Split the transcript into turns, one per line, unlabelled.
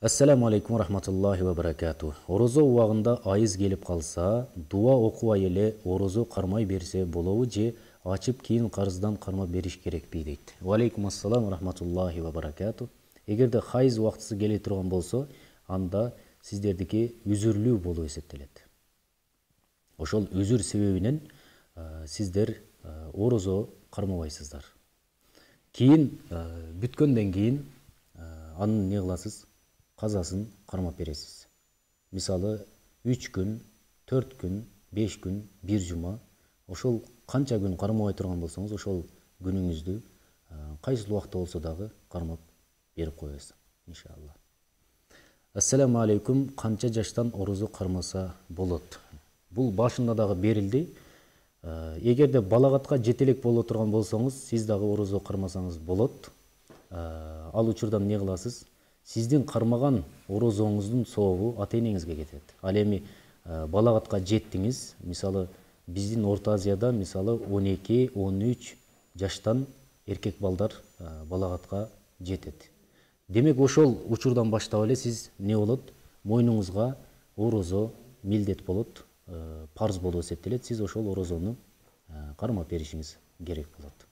Ассаламу алейкум рахматуллахи ва баракату. Орозо убагында айыз келип калса, дуа окубай эле орозо кармай берсе болобу же ачып кийин карыздан кармап бериш керекпи дейт. Ва алейкум ассалам рахматуллахи ва баракату. Эгерде хайыз убактысы келе турган болсо, анда сиздердики үзүрлүү болуп эсептелет. Ошол үзүр себебинен сиздер орозо кармабайсыздар. Кийин бүткөндөн кийин анын не кыласыз? Казасын кармап бересиз. Мисалы 3 күн, 4 күн, 5 күн, 1 жума. Ошол канча күн кармабай турган болсоңуз, ошол күнүңүздү кайсыл убакта болсо дагы кармап берип коесуз, иншалла. Ассаламу алейкум. Канча жаштан орозо кармаса болот? Бул башында дагы берилди. Эгерде балагатка жетелек боло турган болсоңуз, сиз дагы орозо кармасаңыз болот. Ал учурда эмне кыласыз? Сиздин кармаган орозоңуздун сообу ата-энеңизге кетет. Ал эми балагатка жеттиңиз, мисалы биздин Орто Азияда мисалы 12-13 жаштан эркек балдар балагатка жетет. Демек ошол учурдан баштап эле сиз не болот? Мойнуңузга орозо милдет болот, парз болуп эсептелет. Сиз ошол орозону кармап беришиңиз керек болот.